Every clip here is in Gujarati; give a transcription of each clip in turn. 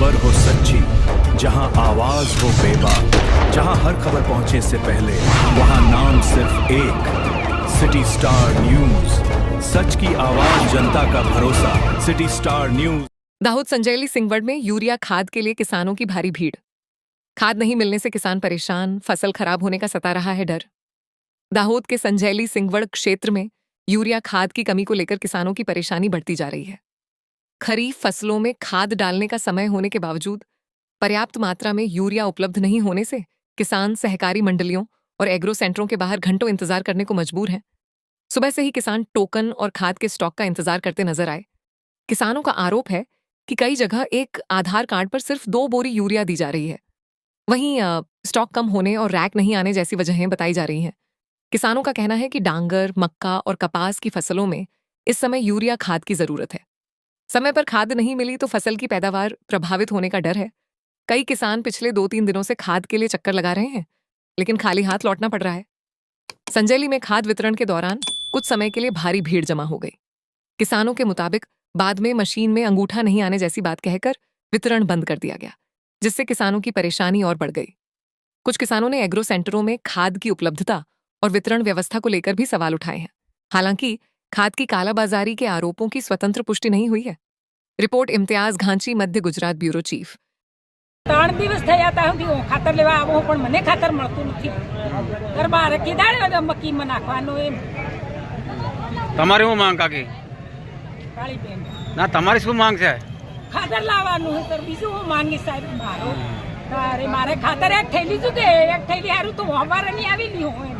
खबर हो सच्ची, जहां आवाज हो बेबाक, जहां हर खबर पहुंचे से पहले वहां नाम सिर्फ एक, सिटी स्टार न्यूज। सच की आवाज, जनता का भरोसा, सिटी स्टार न्यूज। दाहोद संजैली सिंगवड में यूरिया खाद के लिए किसानों की भारी भीड़। खाद नहीं मिलने से किसान परेशान, फसल खराब होने का सता रहा है डर। दाहोद के संजैली सिंगवड क्षेत्र में यूरिया खाद की कमी को लेकर किसानों की परेशानी बढ़ती जा रही है। खरीफ फसलों में खाद डालने का समय होने के बावजूद पर्याप्त मात्रा में यूरिया उपलब्ध नहीं होने से किसान सहकारी मंडलियों और एग्रो सेंटरों के बाहर घंटों इंतजार करने को मजबूर हैं। सुबह से ही किसान टोकन और खाद के स्टॉक का इंतजार करते नजर आए। किसानों का आरोप है कि कई जगह एक आधार कार्ड पर सिर्फ 2 बोरी यूरिया दी जा रही है। वहीं स्टॉक कम होने और रैक नहीं आने जैसी वजहें बताई जा रही हैं। किसानों का कहना है कि डांगर, मक्का और कपास की फसलों में इस समय यूरिया खाद की जरूरत है। समय पर खाद नहीं मिली तो फसल की पैदावार प्रभावित होने का डर है। कई किसान पिछले 2-3 दिनों से खाद के लिए चक्कर लगा रहे हैं, लेकिन खाली हाथ लौटना पड़ रहा है। संजैली में खाद वितरण के दौरान कुछ समय के लिए भारी भीड़ जमा हो गई। किसानों के मुताबिक बाद में मशीन में अंगूठा नहीं आने जैसी बात कहकर वितरण बंद कर दिया गया, जिससे किसानों की परेशानी और बढ़ गई। कुछ किसानों ने एग्रो सेंटरों में खाद की उपलब्धता और वितरण व्यवस्था को लेकर भी सवाल उठाए हैं। हालांकि खाद की कालाबाजारी के आरोपों की स्वतंत्र पुष्टि नहीं हुई है। रिपोर्ट इम्तियाज घांची, मध्य गुजरात ब्यूरो चीफ। 3 દિવસ થયા તા સુધી હું ખાતર લેવા આવું પણ મને ખાતર મળતું નથી. ગરબા કીધાડે મકીમાં નાખવાનું એમ. તમારી શું માંગ કાકી? કાળી બેન ના તમારી શું માંગ છે? ખાતર લાવવાનું છે તો બીજું હું માંગી સાહેબ મારો. તારે મારે ખાતર એક થેલી જુદે એક થેલી હારું તો હવારે નહીં આવી લ્યો એમ.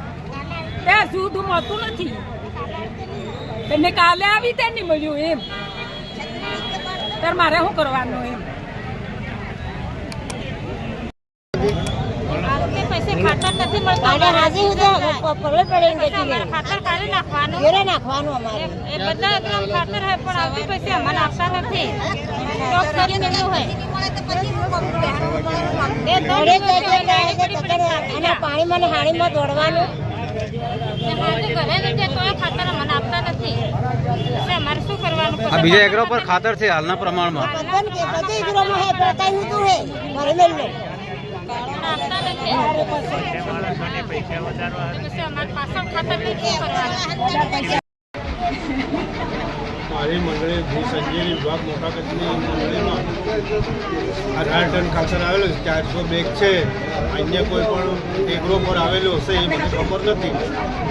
તે જુદું મળતું નથી. એને કાલે આવી તે નહીં મળ્યું એમ. તાર મારે શું કરવાનું એમ. पैसे खातर नहीं મળતા અને હાજી હું પગલે પડેંગે ખાતર કાલે નાખવાનું ઘરે નાખવાનું અમારે એ બધા એકદમ ખાતર હે પણ આવતી પૈસે અમને આપતા નથી સ્ટોક કરી દેવું હે એ દોડે અને પાણીમાં ને હાણીમાં દોડવાનું હાજી ઘરે ને તો ખાતર અમને આપતા નથી એટલે અમારે શું કરવાનું? આ બીજા એગ્રો પર ખાતર છે હાલના પ્રમાણમાં બધે એગ્રોમાં હે પ્રતાઈ હું તો હે ઘરે મેલનો મારી મંડળી ભૂ સંજેલી વિભાગ મોટા કચ્છની મંડળીમાં 18 ટન ખાતર આવેલું છે. 400 બેગ છે. અન્ય કોઈ પણ એગ્રો પર આવેલું હશે એ મને ખબર નથી.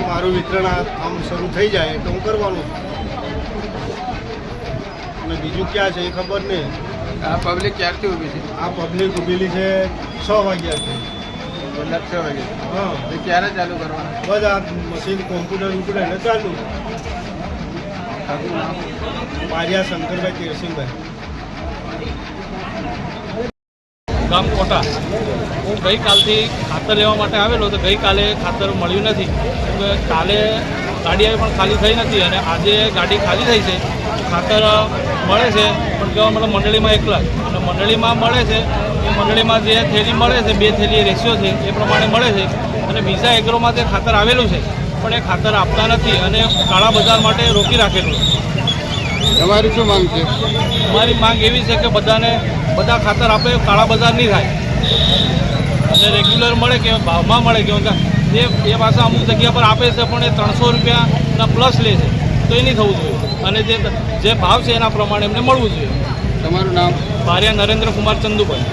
મારું વિતરણ આમ શરૂ થઈ જાય એટલે હું કરવાનું અને બીજું ક્યાં છે એ ખબર નહીં. આ પબ્લિક ક્યારથી ઊભી છે? આ પબ્લિક ઊભેલી છે 6 વાગ્યાથી. 6 વાગે. હા, એ ક્યારે ચાલુ કરવાનું? બસ આ મશીન કોમ્પ્યુટર ઉપડે એટલે ચાલુ. પારિયા શંકરભાઈ તેરસિંહભાઈ. ગામ કોટા. હું ગઈકાલથી ખાતર લેવા માટે આવેલો તો ગઈકાલે ખાતર મળ્યું નથી. કાલે ગાડી આવી પણ ખાલી થઈ નથી અને આજે ગાડી ખાલી થઈ છે. ખાતર મળે છે પણ કેવા મતલબ મંડળીમાં એકલા અને મંડળીમાં મળે છે એ મંડળીમાં જે થેલી મળે છે 2 થેલી રેશિયો છે એ પ્રમાણે મળે છે અને બીજા એગ્રોમાં તે ખાતર આવેલું છે પણ એ ખાતર આપતા નથી અને કાળા બજાર માટે રોકી રાખેલું છે. તમારી શું માંગ છે? અમારી માંગ એવી છે કે બધા ખાતર આપે, કાળા બજાર નહીં થાય અને રેગ્યુલર મળે કે ભાવમાં મળે કે એ પાછા અમુક જગ્યા પર આપે છે પણ એ 300 રૂપિયાના પ્લસ લે છે તો એ નહીં થવું જોઈએ અને જે ભાવ છે એના પ્રમાણે એમને મળવું જોઈએ. તમારું નામ? ભારિયા નરેન્દ્ર કુમાર ચંદુભાઈ.